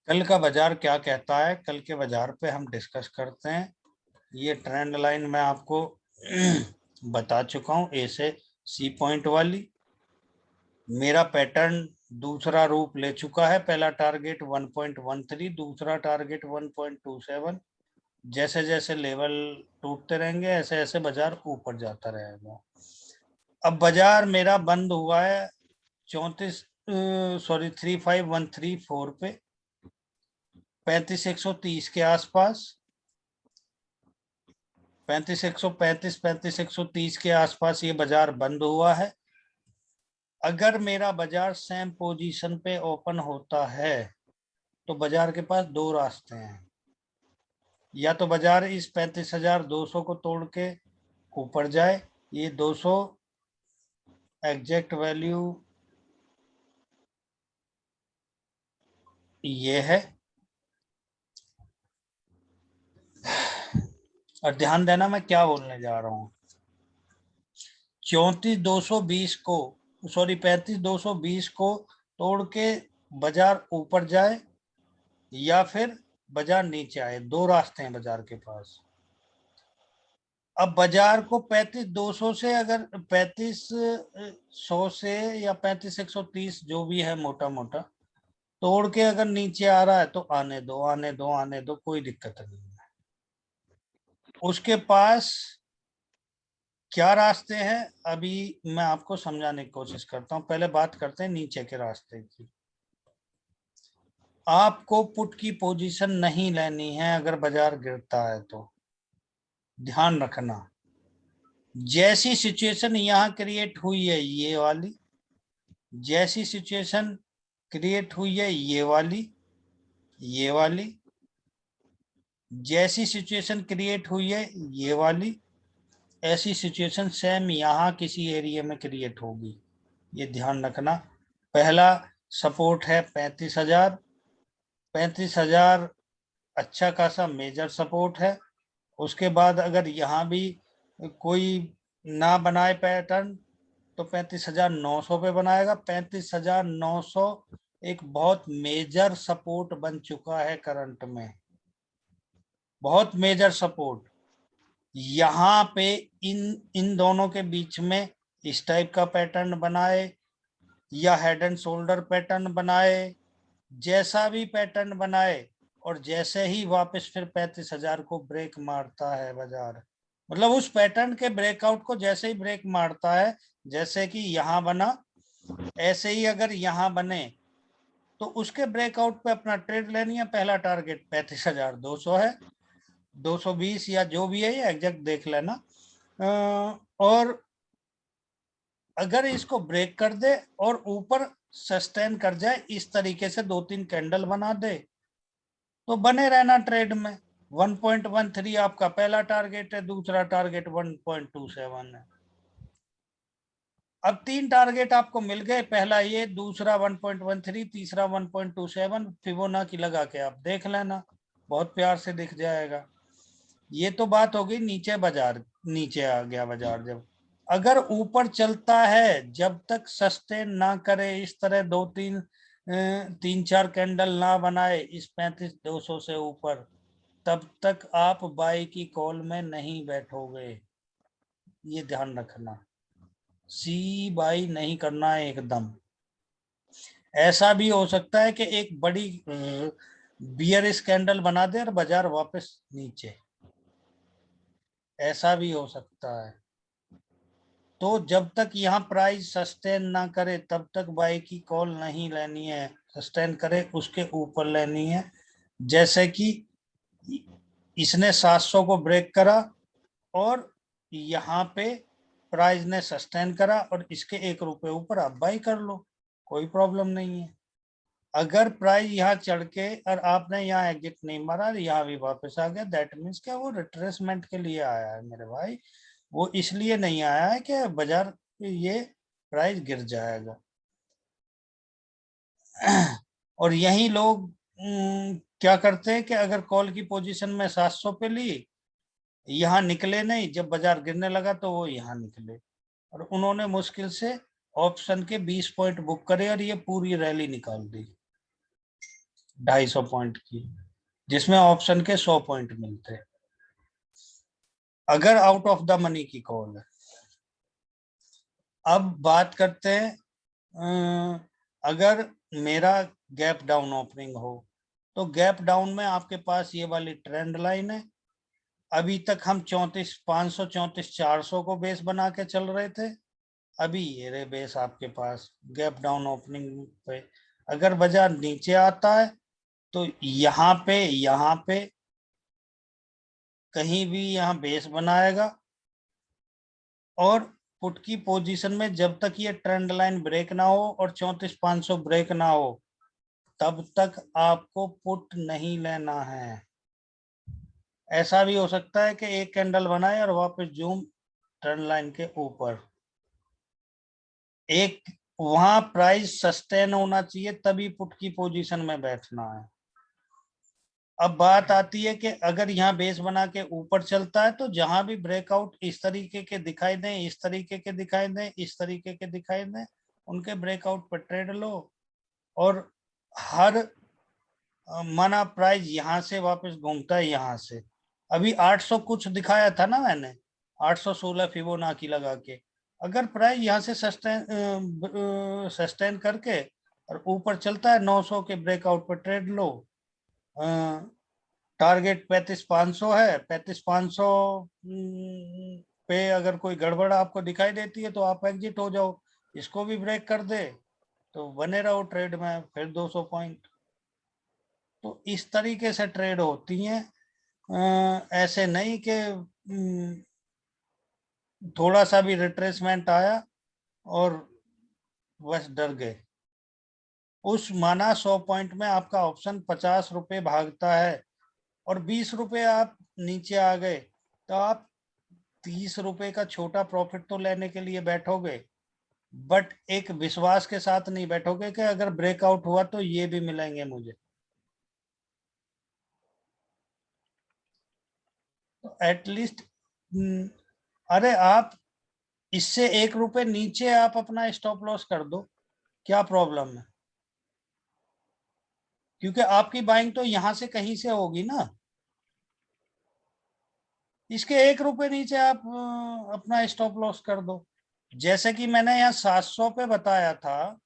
कल का बाजार क्या कहता है, कल के बाजार पे हम डिस्कस करते हैं। ये ट्रेंड लाइन मैं आपको बता चुका हूँ, ए से सी पॉइंट वाली। मेरा पैटर्न दूसरा रूप ले चुका है। पहला टारगेट 1.13, दूसरा टारगेट 1.27। जैसे जैसे लेवल टूटते रहेंगे ऐसे ऐसे बाजार ऊपर जाता रहेगा। अब बाजार मेरा बंद हुआ है 3513 पे, 35,130 के आसपास, 35,130 के आसपास ये बाजार बंद हुआ है। अगर मेरा बाजार सेम पोजीशन पे ओपन होता है तो बाजार के पास दो रास्ते हैं। या तो बाजार इस 35,200 को तोड़ के ऊपर जाए, ये 200 एग्जैक्ट वैल्यू ये है। और ध्यान देना मैं क्या बोलने जा रहा हूँ। 34,220 को, सॉरी 35,220 को तोड़ के बाजार ऊपर जाए या फिर बाजार नीचे आए, दो रास्ते हैं बाजार के पास। अब बाजार को 35,200 से, अगर 35,100 से या 35,130 जो भी है मोटा मोटा तोड़ के अगर नीचे आ रहा है तो आने दो, आने दो, आने दो, कोई दिक्कत नहीं है। उसके पास क्या रास्ते हैं अभी मैं आपको समझाने की कोशिश करता हूं। पहले बात करते हैं नीचे के रास्ते की। आपको पुट की पोजीशन नहीं लेनी है अगर बाजार गिरता है तो। ध्यान रखना, जैसी सिचुएशन यहां क्रिएट हुई है ये वाली, जैसी सिचुएशन क्रिएट हुई है ये वाली, ये वाली, जैसी सिचुएशन क्रिएट हुई है ये वाली, ऐसी सिचुएशन सेम यहां किसी एरिया में क्रिएट होगी। ये ध्यान रखना। पहला सपोर्ट है 35,000। 35,000 अच्छा खासा मेजर सपोर्ट है। उसके बाद अगर यहाँ भी कोई ना बनाए पैटर्न तो 35,900 पे बनाएगा। 35,900 एक बहुत मेजर सपोर्ट बन चुका है करंट में, बहुत मेजर सपोर्ट। यहाँ पे इन इन दोनों के बीच में इस टाइप का पैटर्न बनाए या हेड एंड शोल्डर पैटर्न बनाए, जैसा भी पैटर्न बनाए, और जैसे ही वापस फिर 35,000 को ब्रेक मारता है बाजार, मतलब उस पैटर्न के ब्रेकआउट को जैसे ही ब्रेक मारता है, जैसे कि यहाँ बना ऐसे ही अगर यहाँ बने तो उसके ब्रेकआउट पे अपना ट्रेड लेनी है। पहला टारगेट 35,200 है, 220 या जो भी है, ये एग्जैक्ट देख लेना। और अगर इसको ब्रेक कर दे और ऊपर सस्टेन कर जाए, इस तरीके से 2-3 कैंडल बना दे तो बने रहना ट्रेड में। 1.13 आपका पहला टारगेट है, दूसरा टारगेट 1.27 है। अब 3 टारगेट आपको मिल गए, पहला ये, दूसरा 1.13, तीसरा 1.27। फिबोनाची लगा के आप देख लेना, बहुत प्यार से दिख जाएगा। ये तो बात हो गई नीचे बाजार, नीचे आ गया बाजार। जब अगर ऊपर चलता है, जब तक सस्टेन ना करे, इस तरह 3-4 कैंडल ना बनाए इस 35,200 से ऊपर, तब तक आप बाई की कॉल में नहीं बैठोगे। ये ध्यान रखना, सी बाई नहीं करना है एकदम। ऐसा भी हो सकता है कि एक बड़ी बियरिश कैंडल बना दे और बाजार वापस नीचे, ऐसा भी हो सकता है। तो जब तक यहाँ प्राइस सस्टेन ना करे तब तक बाई की कॉल नहीं लेनी है। सस्टेन करे उसके ऊपर लेनी है। जैसे कि इसने 700 को ब्रेक करा और यहाँ पे प्राइस ने सस्टेन करा और इसके 1 रुपए ऊपर आप बाई कर लो, कोई प्रॉब्लम नहीं है। अगर प्राइस यहाँ चढ़ के और आपने यहाँ एग्जिट नहीं मारा, यहाँ भी वापस आ गया, दैट मीन्स क्या वो रिट्रेसमेंट के लिए आया है मेरे भाई। वो इसलिए नहीं आया है कि बाजार ये प्राइस गिर जाएगा। और यही लोग क्या करते हैं कि अगर कॉल की पोजीशन में 700 पे ली, यहाँ निकले नहीं, जब बाजार गिरने लगा तो वो यहाँ निकले, और उन्होंने मुश्किल से ऑप्शन के 20 पॉइंट बुक करे और ये पूरी रैली निकाल दी। 250 पॉइंट की, जिसमें ऑप्शन के 100 पॉइंट मिलते हैं, अगर आउट ऑफ द मनी की कॉल है। अब बात करते हैं अगर मेरा गैप डाउन ओपनिंग हो, तो गैप डाउन में आपके पास ये वाली ट्रेंड लाइन है। अभी तक हम 34,500 34,400 को बेस बना के चल रहे थे। अभी ये रे बेस आपके पास गैप डाउन ओपनिंग पे, अगर बाजार नीचे आता है तो यहाँ पे कहीं भी यहाँ बेस बनाएगा, और पुट की पोजीशन में जब तक ये ट्रेंड लाइन ब्रेक ना हो और 34,500 ब्रेक ना हो, तब तक आपको पुट नहीं लेना है। ऐसा भी हो सकता है कि एक कैंडल बनाए और वापस जूम ट्रेंड लाइन के ऊपर, एक वहां प्राइस सस्टेन होना चाहिए, तभी पुट की पोजीशन में बैठना है। अब बात आती है कि अगर यहाँ बेस बना के ऊपर चलता है तो जहां भी ब्रेकआउट इस तरीके के दिखाई दें, इस तरीके के दिखाई दें, इस तरीके के दिखाई दें, उनके ब्रेकआउट पर ट्रेड लो। और हर माना प्राइस यहाँ से वापस घूमता है, यहाँ से अभी 800 कुछ दिखाया था ना मैंने, 816 फिबोनाची लगा के, अगर प्राइस यहाँ से सस्टेन करके और ऊपर चलता है 900 के ब्रेकआउट पर ट्रेड लो। टारगेट 35,500 है, 35,500 पे अगर कोई गड़बड़ आपको दिखाई देती है तो आप एग्जिट हो जाओ, इसको भी ब्रेक कर दे तो बने रहो ट्रेड में, फिर 200 पॉइंट। तो इस तरीके से ट्रेड होती हैं। ऐसे नहीं कि थोड़ा सा भी रिट्रेसमेंट आया और बस डर गए। उस माना 100 पॉइंट में आपका ऑप्शन 50 रुपए भागता है और 20 रुपए आप नीचे आ गए, तो आप 30 रुपए का छोटा प्रॉफिट तो लेने के लिए बैठोगे, बट एक विश्वास के साथ नहीं बैठोगे कि अगर ब्रेकआउट हुआ तो ये भी मिलेंगे मुझे। तो एटलीस्ट अरे आप इससे 1 रुपए नीचे आप अपना स्टॉप लॉस कर दो, क्या प्रॉब्लम है? क्योंकि आपकी बाइंग तो यहां से कहीं से होगी ना। इसके 1 रुपए नीचे आप अपना स्टॉप लॉस कर दो। जैसे कि मैंने यहाँ 700 पे बताया था,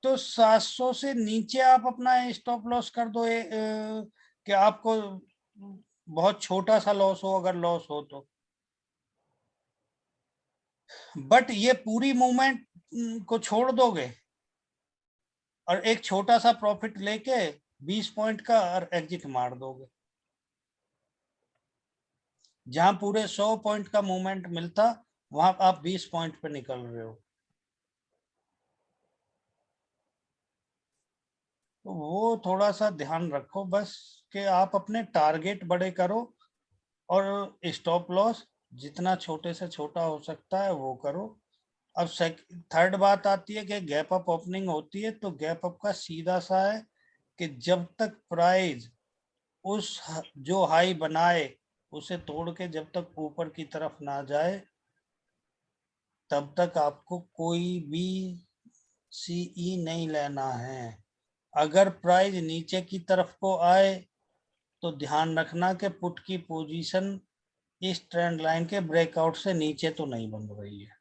तो 700 से नीचे आप अपना स्टॉप लॉस कर दो, कि आपको बहुत छोटा सा लॉस हो, अगर लॉस हो तो। बट ये पूरी मूवमेंट को छोड़ दोगे और एक छोटा सा प्रॉफिट लेके 20 पॉइंट का और एग्जिट मार दोगे, जहां पूरे 100 पॉइंट का मूवमेंट मिलता वहां आप 20 पॉइंट पे निकल रहे हो। तो वो थोड़ा सा ध्यान रखो बस, कि आप अपने टारगेट बड़े करो और स्टॉप लॉस जितना छोटे से छोटा हो सकता है वो करो। अब थर्ड बात आती है कि गैप अप ओपनिंग होती है, तो गैप अप का सीधा सा है कि जब तक प्राइस उस जो हाई बनाए उसे तोड़ के जब तक ऊपर की तरफ ना जाए, तब तक आपको कोई भी सीई नहीं लेना है। अगर प्राइस नीचे की तरफ को आए तो ध्यान रखना कि पुट की पोजीशन इस ट्रेंड लाइन के ब्रेकआउट से नीचे तो नहीं बन रही है,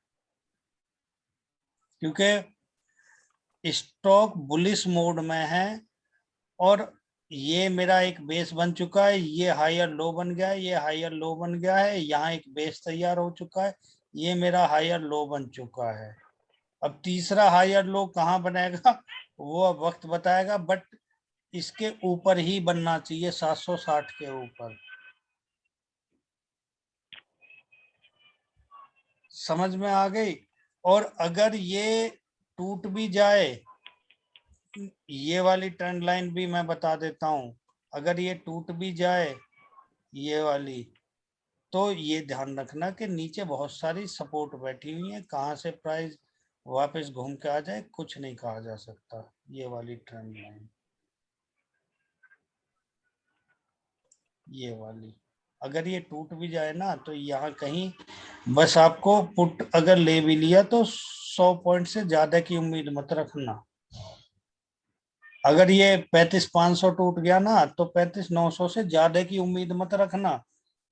क्योंकि स्टॉक बुलिश मोड में है और ये मेरा एक बेस बन चुका है, ये हायर लो बन गया है, ये हायर लो बन गया है, यहाँ एक बेस तैयार हो चुका है, ये मेरा हायर लो बन चुका है। अब तीसरा हायर लो कहाँ बनेगा वो अब वक्त बताएगा, बट इसके ऊपर ही बनना चाहिए, 760 के ऊपर। समझ में आ गई? और अगर ये टूट भी जाए, ये वाली ट्रेंड लाइन भी मैं बता देता हूं, अगर ये टूट भी जाए ये वाली, तो ये ध्यान रखना कि नीचे बहुत सारी सपोर्ट बैठी हुई है, कहाँ से प्राइस वापस घूम के आ जाए कुछ नहीं कहा जा सकता। ये वाली ट्रेंड लाइन, ये वाली अगर ये टूट भी जाए ना, तो यहाँ कहीं बस आपको पुट अगर ले भी लिया तो 100 पॉइंट से ज्यादा की उम्मीद मत रखना। अगर ये 35,500 टूट गया ना तो 35,900 से ज्यादा की उम्मीद मत रखना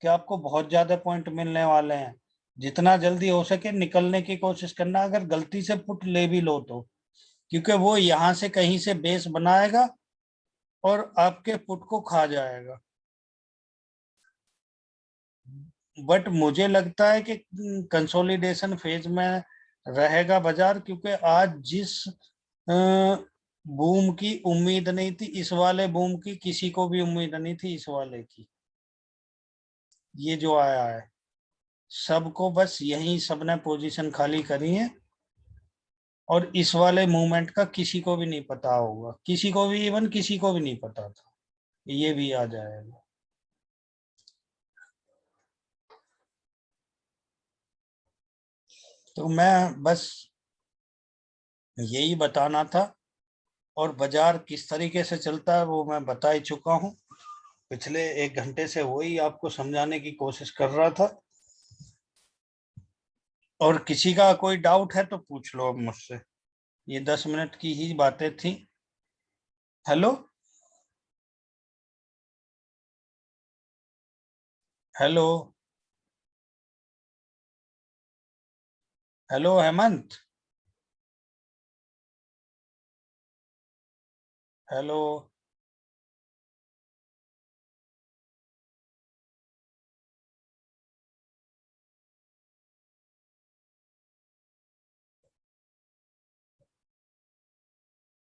कि आपको बहुत ज्यादा पॉइंट मिलने वाले हैं। जितना जल्दी हो सके निकलने की कोशिश करना, अगर गलती से पुट ले भी लो तो, क्योंकि वो यहाँ से कहीं से बेस बनाएगा और आपके पुट को खा जाएगा। बट मुझे लगता है कि कंसोलिडेशन फेज में रहेगा बाजार, क्योंकि आज जिस बूम की उम्मीद नहीं थी, इस वाले बूम की किसी को भी उम्मीद नहीं थी, इस वाले की, ये जो आया है सबको बस यही सबने पोजीशन खाली करी है। और इस वाले मूवमेंट का किसी को भी नहीं पता होगा, किसी को भी, इवन किसी को भी नहीं पता था ये भी आ जाएगा। तो मैं बस यही बताना था। और बाजार किस तरीके से चलता है वो मैं बता ही चुका हूँ, पिछले 1 घंटे से वही आपको समझाने की कोशिश कर रहा था। और किसी का कोई डाउट है तो पूछ लो अब मुझसे, ये 10 मिनट की ही बातें थी। Hello, hello, hello Hemant, hello.